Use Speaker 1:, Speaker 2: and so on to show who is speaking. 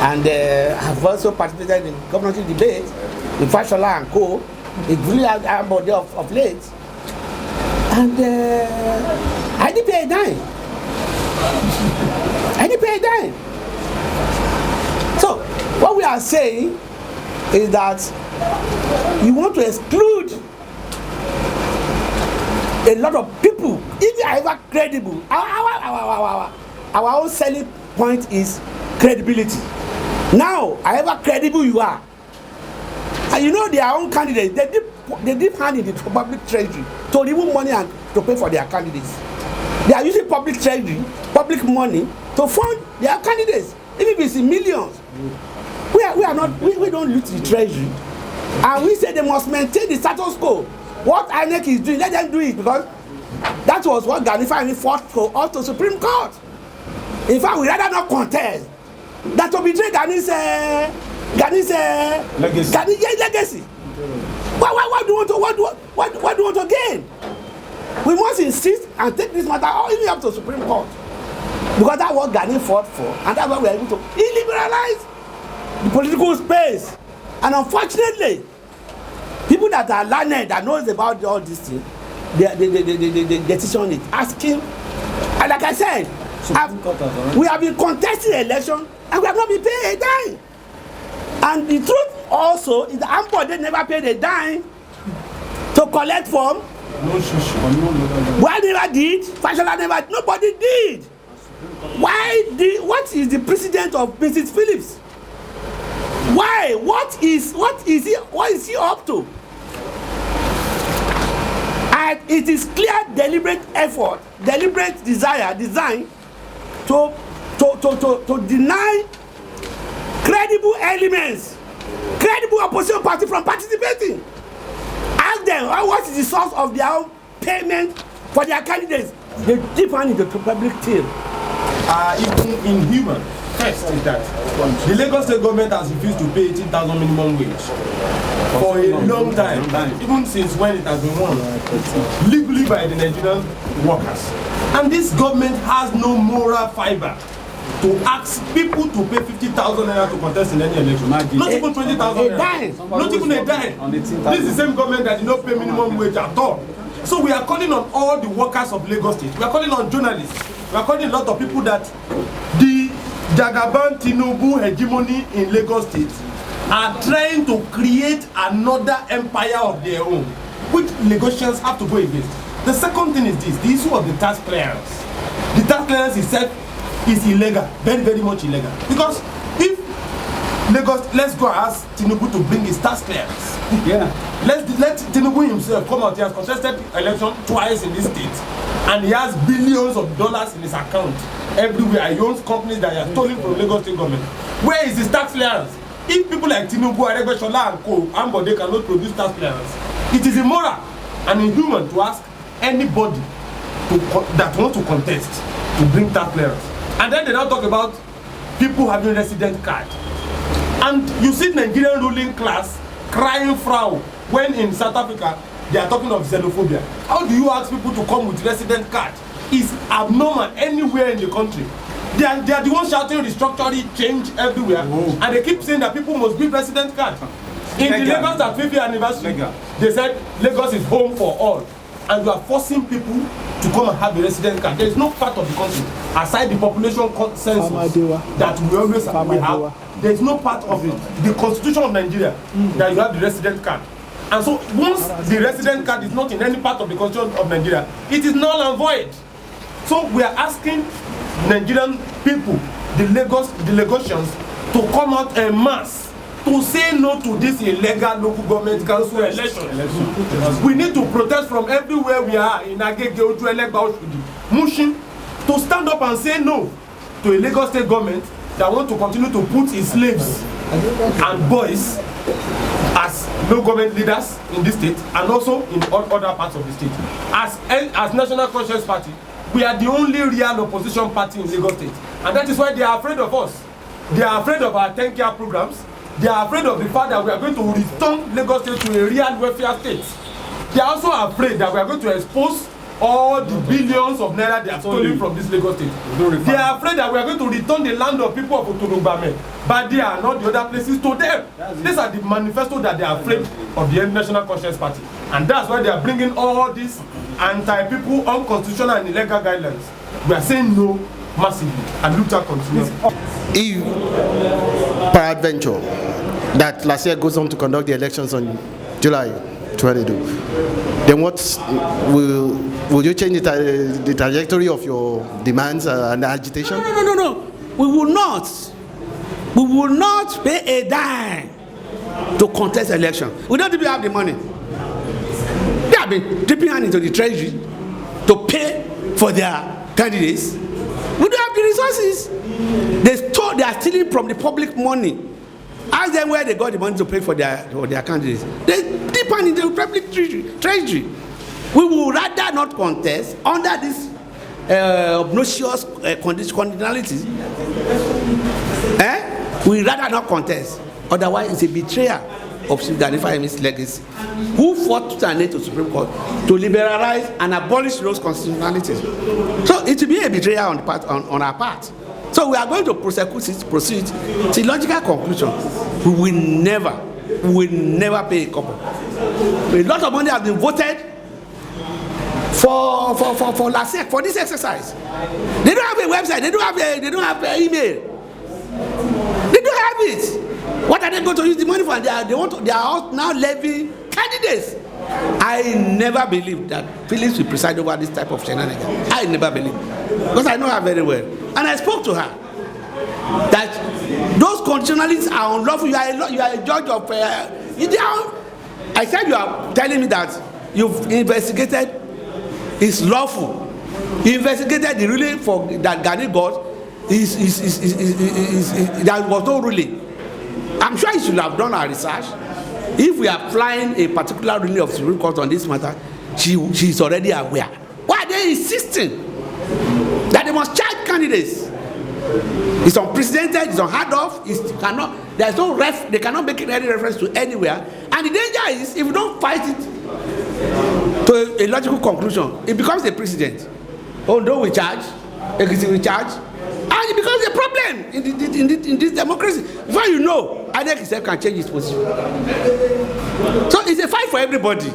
Speaker 1: and have also participated in governorship debates with Fashola and Co. It really had body of late. And I didn't pay a dime. I didn't pay a dime. So, what we are saying is that you want to exclude a lot of people, if they are ever credible. Our own selling point is credibility. Now, however credible you are, and you know their own candidates, they dip hand in the public treasury to remove money and to pay for their candidates. They are using public treasury, public money to fund their candidates, even if it's in millions. We don't loot the treasury, and we say they must maintain the status quo. What INEC is doing, let them do it, because that was what Gani fought for us to Supreme Court. In fact, we rather not contest that to betray Gani's legacy. What do you want to gain? We must insist and take this matter all the way up to Supreme Court, because that's what Gani fought for, and that's why we are able to illiberalize the political space. And unfortunately, people that are learned, that knows about all these things, the decision is asking. And like I said, we have been contesting the election and we have not been paid a dime. And the truth also is that Ambode never paid a dime to collect form. Why never did? Fashola never. Nobody did. What is the precedent of Mrs. Phillips? Why? What is he up to? And it is clear deliberate effort, deliberate design to deny credible elements, credible opposition party from participating. Ask them what is the source of their own payment for their candidates. They dip hand into the public till.
Speaker 2: Even inhuman. First is that the Lagos State government has refused to pay 18,000 minimum wage for a long time, even since when it has been won legally by the Nigerian workers. And this government has no moral fiber to ask people to pay 50,000 naira to contest in any election. Not even 20,000 naira. Not even a dime. This is the same government that did not pay minimum wage at all. So we are calling on all the workers of Lagos State. We are calling on journalists. We are calling a lot of people that the Jagaban Tinubu hegemony in Lagos State are trying to create another empire of their own, which Lagosians have to go against. The second thing is this: the issue of the tax clearance. The tax clearance itself is illegal, very, very much illegal. Because if Lagos, let's go ask Tinubu to bring his tax clearance. Yeah. Let Tinubu himself come out. He has contested election twice in this state, and he has billions of dollars in his account everywhere. He owns companies that are stolen from Lagos State government. Where is his tax clearance? If people like Tinubu, Fashola and Co. Ambode cannot produce tax clearance, it is immoral and inhuman to ask anybody that want to contest to bring tax clearance. And then they now talk about people having resident card. And you see Nigerian ruling class crying foul when in South Africa they are talking of xenophobia. How do you ask people to come with resident card? It's abnormal anywhere in the country. They are the ones shouting restructuring change everywhere. Whoa. And they keep saying that people must be resident card. In the Lagos at 50th anniversary, they said Lagos is home for all. And you are forcing people to come and have a resident card. There is no part of the country, aside the population census that we always have, there is no part of the constitution of Nigeria that you have the resident card. And so once the resident card is not in any part of the constitution of Nigeria, it is null and void. So we are asking Nigerian people, the Lagosians, to come out en masse to say no to this illegal local government council election. We need to protest from everywhere we are in Agege, Oju, Elegba, Oshodi, Mushin, to stand up and say no to a Lagos State government that want to continue to put its slaves and boys as no government leaders in this state and also in all other parts of the state. As National Conscience Party, we are the only real opposition party in Lagos State, and that is why they are afraid of us. They are afraid of our 10-care programs. They are afraid of the fact that we are going to return Lagos State to a real welfare state. They are also afraid that we are going to expose all the billions of naira they have stolen from this Lagos state. They are afraid that we are going to return the land of people of Otonogbame, but they are not the other places to them. These are the manifesto that they are afraid of the National Conscience Party, and that's why they are bringing all these anti-people, unconstitutional and illegal guidelines. We are saying no massively, and Luther continues.
Speaker 3: If peradventure that LASEIC goes on to conduct the elections on July 22, then what will you change the trajectory of your demands and agitation?
Speaker 1: No. We will not pay a dime to contest election. We don't even have the money. They have been dipping hand into the treasury to pay for their candidates. We don't have the resources. They are stealing from the public money. Ask them where they got the money to pay for their candidates. They dip hand into the public treasury. We will rather not contest under this obnoxious conditionalities. We rather not contest. Otherwise, it's a betrayal of Danifahimi's legacy, who fought to turn to Supreme Court to liberalize and abolish those constitutionalities. So it will be a betrayal on our part. So we are going to proceed to logical conclusion. We will never pay a couple. A lot of money has been voted for LASEIC for this exercise. They don't have a website. They don't have an email. They don't have it. What are they going to use the money for? They are now levying candidates. I never believed that Phillips will preside over this type of shenanigans. I never believed, because I know her very well, and I spoke to her that those conditionalities are unlawful. You are a judge of. I said you are telling me that you've investigated is lawful. You investigated the ruling for that Ghani got there was no ruling. I'm sure you should have done our research. If we are applying a particular ruling of Supreme Court on this matter, she is already aware. Why are they insisting that they must charge candidates? It's unprecedented, it's unheard of, there's no they cannot make any reference to anywhere. And the danger is, if we don't fight it to a logical conclusion, it becomes a precedent. Although we charge, we charge, and it becomes a problem in this democracy. Before you know, INEC itself can change its position. So it's a fight for everybody.